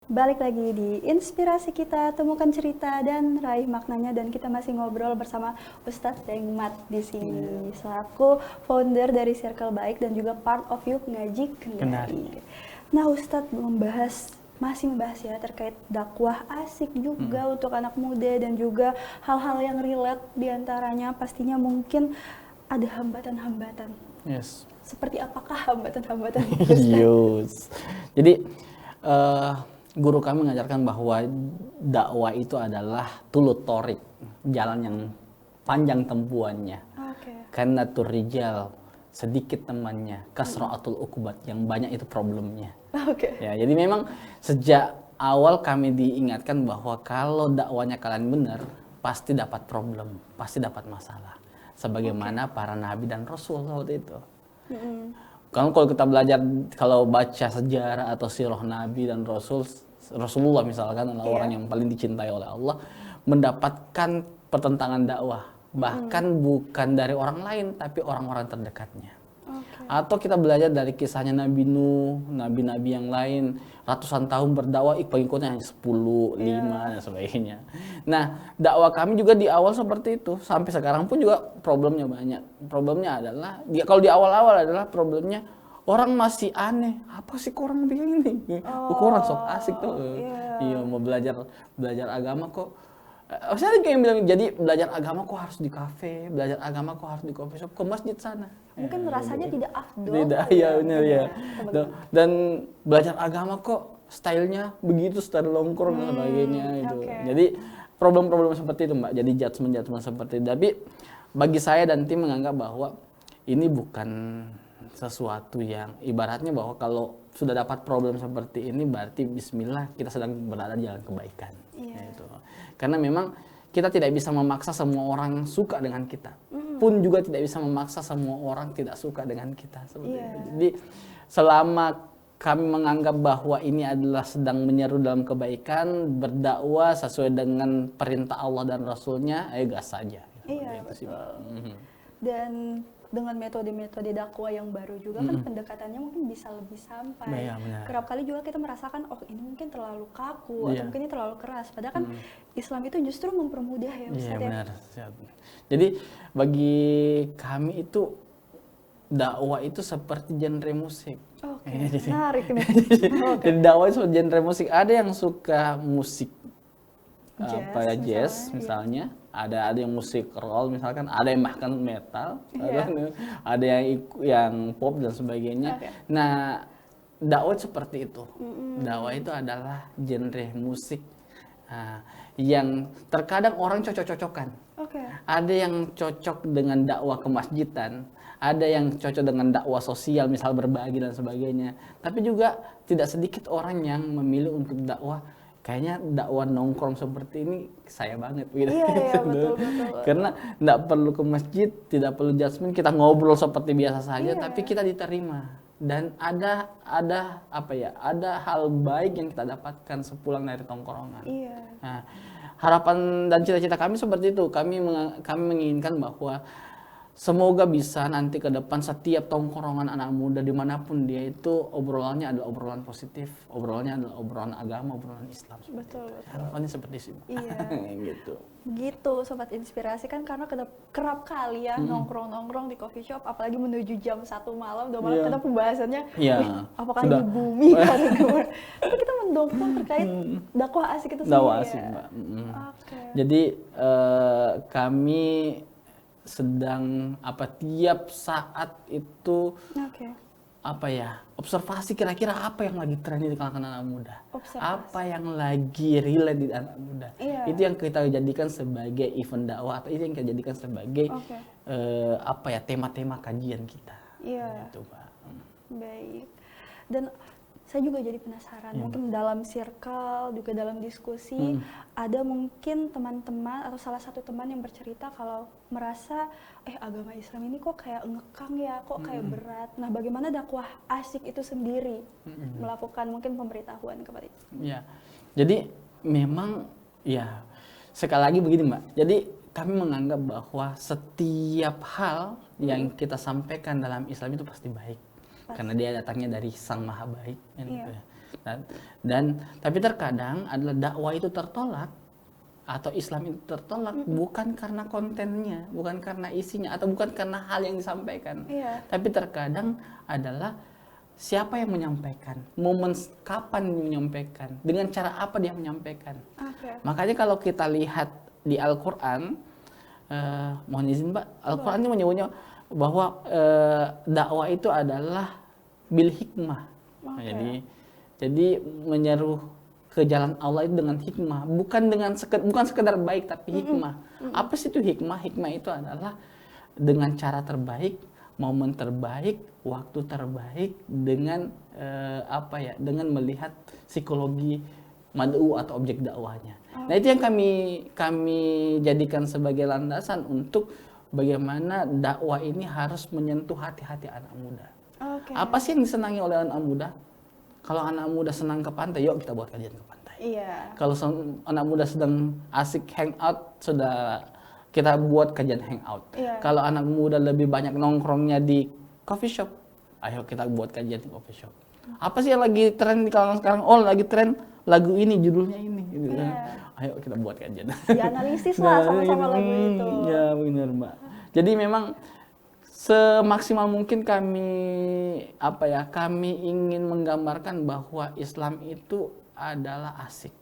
Balik lagi di Inspirasi Kita, temukan cerita dan raih maknanya, dan kita masih ngobrol bersama Ustadz Dengmat di sini selaku founder dari Circle Baik dan juga part of you ngaji kendari. Nah, Ustadz masih membahas ya terkait dakwah asik juga untuk anak muda dan juga hal-hal yang relate, diantaranya pastinya mungkin ada hambatan-hambatan. Yes. Seperti apakah hambatan-hambatan? Yes. Jadi guru kami mengajarkan bahwa dakwah itu adalah tulut torik, jalan yang panjang tempuannya. Karena rijal sedikit temannya, kasra'atul ukubat, yang banyak itu problemnya. Ya, jadi memang sejak awal kami diingatkan bahwa kalau dakwanya kalian benar, pasti dapat problem, pasti dapat masalah. Sebagaimana para nabi dan rasul waktu itu. Kalau kita belajar, kalau baca sejarah atau sirah nabi dan Rasulullah misalkan adalah orang yang paling dicintai oleh Allah, mendapatkan pertentangan dakwah, bahkan bukan dari orang lain tapi orang-orang terdekatnya. Atau kita belajar dari kisahnya Nabi Nuh, nabi-nabi yang lain, ratusan tahun berdakwah, pengikutnya hanya 10, 5 dan sebagainya. Nah, dakwah kami juga di awal seperti itu, sampai sekarang pun juga problemnya banyak. Problemnya adalah, kalau di awal-awal adalah problemnya orang masih aneh, apa sih kok orang begini? Kok orang sok asik tuh. Iya, mau belajar agama kok. Saya kayak bilang, jadi belajar agama kok harus di kafe, belajar agama kok harus di coffee shop, ke masjid sana. Mungkin rasanya tidak afdol. Tidak, iya benar ya. Dan belajar agama kok stylenya begitu, style nongkrong dan sebagainya itu. Jadi problem-problem seperti itu, Mbak. Jadi judgement seperti itu. Tapi bagi saya dan tim menganggap bahwa ini bukan sesuatu yang ibaratnya bahwa kalau sudah dapat problem seperti ini berarti bismillah kita sedang berada di jalan kebaikan. Gitu. Karena memang kita tidak bisa memaksa semua orang suka dengan kita, pun juga tidak bisa memaksa semua orang tidak suka dengan kita. Seperti itu. Jadi selama kami menganggap bahwa ini adalah sedang menyeru dalam kebaikan, berdakwah sesuai dengan perintah Allah dan Rasulnya, gas saja. Iya, betul. Dan dengan metode-metode dakwah yang baru juga kan pendekatannya mungkin bisa lebih sampai. Kerap kali juga kita merasakan, oh ini mungkin terlalu kaku atau mungkin ini terlalu keras. Padahal kan Islam itu justru mempermudah ya Ustaz. Iya benar. Jadi bagi kami itu dakwah itu seperti genre musik. Menarik nih. Jadi dakwah itu genre musik. Ada yang suka musik jazz misalnya, ada yang musik rock misalkan, ada yang bahkan metal, ada yang pop dan sebagainya. Nah, dakwah seperti itu. Dakwah itu adalah genre musik yang terkadang orang cocok-cocokan. Ada yang cocok dengan dakwah kemasjidan, ada yang cocok dengan dakwah sosial, misal berbagi dan sebagainya. Tapi juga tidak sedikit orang yang memilih untuk dakwah, kayaknya dakwah nongkrong seperti ini saya banget gitu. Betul. Karena tidak perlu ke masjid, tidak perlu jasmin, kita ngobrol seperti biasa saja, tapi kita diterima. Dan ada hal baik yang kita dapatkan sepulang dari tongkrongan. Nah, harapan dan cita-cita kami seperti itu. Kami menginginkan bahwa semoga bisa nanti ke depan setiap tongkrongan anak muda dimanapun dia itu obrolannya adalah obrolan positif, obrolannya adalah obrolan agama, obrolan Islam. Betul. Harapannya seperti itu. Gitu. Begitu Sobat Inspirasi kan, karena kerap kali ya nongkrong di coffee shop, apalagi menuju jam 1 malam, udah malam karena pembahasannya apakah ini bumi kan. Tapi kita mendongkong terkait dakwah asik itu sendiri. Dakwah asik, Mbak. Jadi kami sedang tiap saat itu observasi kira-kira apa yang lagi tren di kalangan anak muda, apa yang lagi relate di anak muda. Itu yang kita jadikan sebagai event dakwah, atau itu yang kita jadikan sebagai tema-tema kajian kita. Gitu, Pak. Baik. Dan saya juga jadi penasaran, mungkin dalam circle, juga dalam diskusi, ada mungkin teman-teman atau salah satu teman yang bercerita kalau merasa, agama Islam ini kok kayak ngekang ya, kok kayak berat. Nah, bagaimana dakwah asik itu sendiri melakukan mungkin pemberitahuan kepada itu? Jadi memang sekali lagi begini, Mbak. Jadi kami menganggap bahwa setiap hal yang kita sampaikan dalam Islam itu pasti baik. Karena dia datangnya dari Sang Maha Baik. Gitu ya. Dan tapi terkadang adalah dakwah itu tertolak atau Islam itu tertolak bukan karena kontennya, bukan karena isinya, atau bukan karena hal yang disampaikan. Tapi terkadang adalah siapa yang menyampaikan, momen kapan menyampaikan, dengan cara apa dia menyampaikan. Makanya kalau kita lihat di Al-Quran, mohon izin Mbak, Al-Quran itu menyebutnya bahwa dakwah itu adalah bil hikmah. Jadi menyeru ke jalan Allah itu dengan hikmah, bukan sekedar baik tapi hikmah. Apa sih itu hikmah? Hikmah itu adalah dengan cara terbaik, momen terbaik, waktu terbaik, dengan dengan melihat psikologi mad'u atau objek dakwahnya. Nah, itu yang kami jadikan sebagai landasan untuk bagaimana dakwah ini harus menyentuh hati-hati anak muda. Apa sih yang disenangi oleh anak muda? Kalau anak muda senang ke pantai, yuk kita buat kajian ke pantai. Kalau anak muda sedang asik hangout, sudah kita buat kajian hangout. Kalau anak muda lebih banyak nongkrongnya di coffee shop, ayo kita buat kajian di coffee shop. Apa sih yang lagi tren di kalangan sekarang? Oh, lagi tren lagu ini, judulnya ini. Gitu. Ayo kita buat kajian. Dianalisis lah sama-sama lagu itu. Ya benar Mbak. Jadi memang semaksimal mungkin kami ingin menggambarkan bahwa Islam itu adalah asik.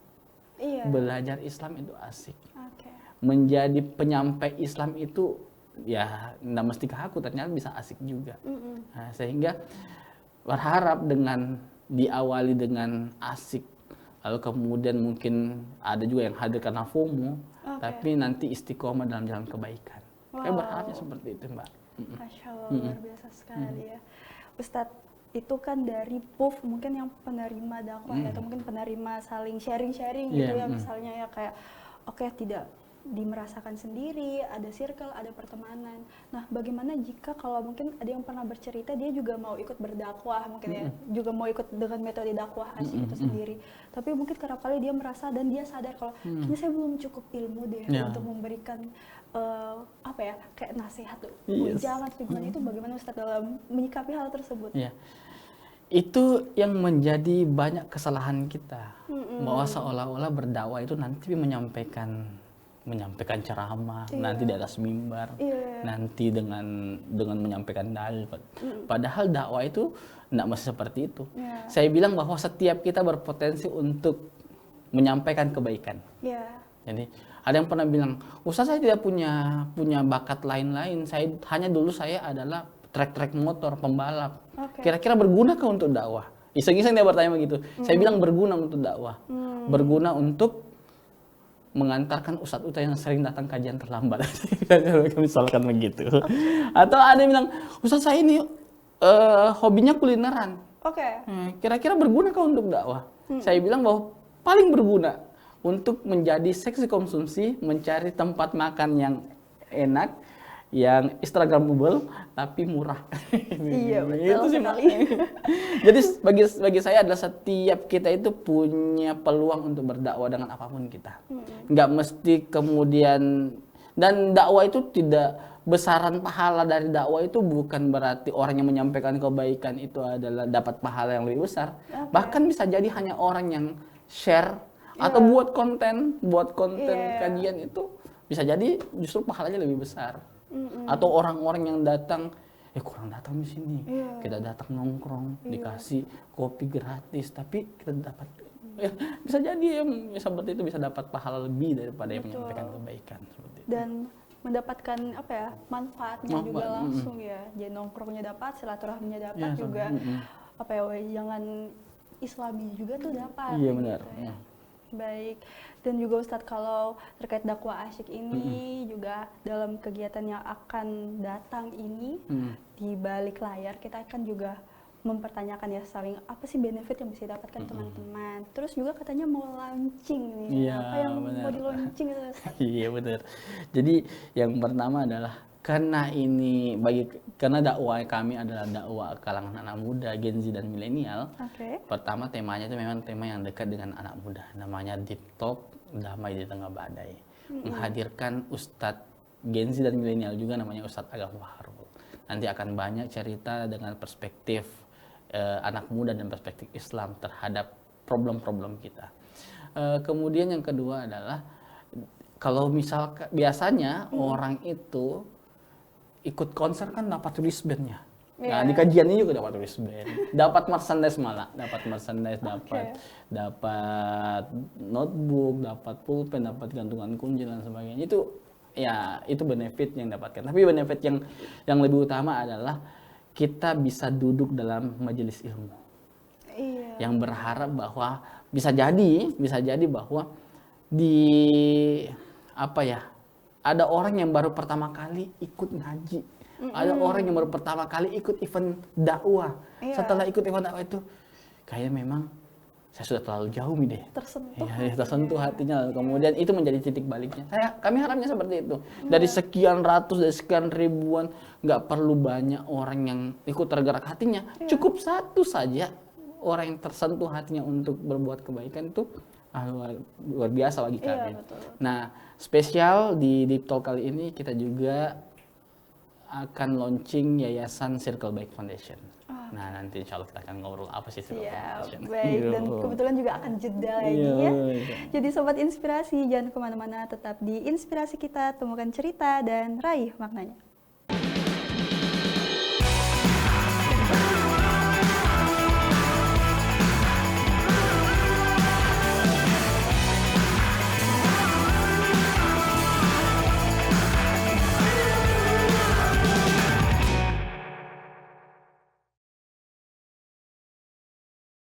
Belajar Islam itu asik. Menjadi penyampai Islam itu ya nggak mesti kaku, ternyata bisa asik juga. Nah, sehingga berharap dengan diawali dengan asik, lalu kemudian mungkin ada juga yang hadir karena FOMO, tapi nanti istiqomah dalam jalan kebaikan. Saya berharapnya seperti itu Mbak. Masya Allah, luar biasa sekali ya. Ustadz, itu kan dari PUF mungkin yang penerima dakwah atau mungkin penerima saling sharing-sharing gitu ya, misalnya ya kayak tidak dimerasakan sendiri, ada circle, ada pertemanan. Nah, bagaimana jika kalau mungkin ada yang pernah bercerita dia juga mau ikut berdakwah mungkin ya, juga mau ikut dengan metode dakwah asyik itu sendiri. Tapi mungkin kerap kali dia merasa dan dia sadar kalau kayaknya saya belum cukup ilmu deh untuk memberikan kayak nasihat tuh. Jangan gimana itu, bagaimana Ustadz dalam menyikapi hal tersebut? Itu yang menjadi banyak kesalahan kita, bahwa seolah-olah berdakwah itu nanti menyampaikan ceramah, nanti di atas mimbar, nanti dengan menyampaikan dalil. Padahal dakwah itu tidak mesti seperti itu. Saya bilang bahwa setiap kita berpotensi untuk menyampaikan kebaikan. Jadi ada yang pernah bilang, Ustaz saya tidak punya bakat lain-lain, saya adalah trek motor, pembalap. Kira-kira bergunakah untuk dakwah? Iseng-iseng dia bertanya begitu. Saya bilang berguna untuk dakwah, berguna untuk mengantarkan ustadz yang sering datang kajian terlambat. Misalkan begitu. Atau ada yang bilang, Ustaz saya ini hobinya kulineran. Kira-kira bergunakah untuk dakwah? Saya bilang bahwa paling berguna untuk menjadi seksi konsumsi, mencari tempat makan yang enak, yang instagramable tapi murah. Betul sekali. Jadi bagi saya adalah setiap kita itu punya peluang untuk berdakwah dengan apapun kita. Nggak mesti kemudian, dan dakwah itu tidak, besaran pahala dari dakwah itu bukan berarti orang yang menyampaikan kebaikan itu adalah dapat pahala yang lebih besar. Bahkan bisa jadi hanya orang yang share atau buat konten kajian itu bisa jadi justru pahalanya lebih besar. Atau orang-orang yang datang, kurang datang di sini, kita datang nongkrong, dikasih kopi gratis, tapi kita dapat, bisa jadi yang seperti itu bisa dapat pahala lebih daripada yang menyampaikan kebaikan seperti itu. Dan mendapatkan manfaatnya juga langsung ya. Jadi nongkrongnya dapat, silaturahminya dapat juga, jangan Islami juga tuh dapat. Iya benar. Gitu ya. Baik, dan juga Ustadz kalau terkait dakwah asyik ini juga dalam kegiatan yang akan datang ini di balik layar kita akan juga mempertanyakan ya saling apa sih benefit yang bisa didapatkan teman-teman. Terus juga katanya mau launching nih, apa yang mau di launching itu Ustadz? Iya benar. Jadi yang pertama adalah karena dakwah kami adalah dakwah kalangan anak muda, Gen Z dan milenial. Pertama temanya itu memang tema yang dekat dengan anak muda, namanya Deep Talk Damai di Tengah Badai. Menghadirkan Ustadz Gen Z dan milenial juga, namanya Ustadz Agam Fahrul. Nanti akan banyak cerita dengan perspektif anak muda dan perspektif Islam terhadap problem-problem kita. Kemudian yang kedua adalah kalau misal biasanya orang itu ikut konser kan dapat wristband-nya. Nah, di kajian ini juga dapat wristband, dapat merchandise malah, dapat notebook, dapat pulpen, dapat gantungan kunci dan sebagainya. Itu benefit yang dapatkan. Tapi benefit yang lebih utama adalah kita bisa duduk dalam majelis ilmu. Yang berharap bahwa bisa jadi bahwa ada orang yang baru pertama kali ikut ngaji. Ada orang yang baru pertama kali ikut event dakwah. Setelah ikut event dakwah itu, kayaknya memang saya sudah terlalu jauh nih deh. Tersentuh hatinya. Kemudian itu menjadi titik baliknya. Kami harapnya seperti itu. Dari sekian ratus, dari sekian ribuan, nggak perlu banyak orang yang ikut tergerak hatinya. Cukup satu saja orang yang tersentuh hatinya untuk berbuat kebaikan itu luar biasa bagi kami. Nah, spesial di Deep Talk kali ini kita juga akan launching Yayasan Circle Baik Foundation. Nah, nanti insya Allah kita akan ngobrol apa sih Circle Baik Foundation. Baik, dan kebetulan juga akan jeda lagi ya. Jadi Sobat Inspirasi, jangan kemana-mana, tetap di Inspirasi Kita, temukan cerita dan raih maknanya.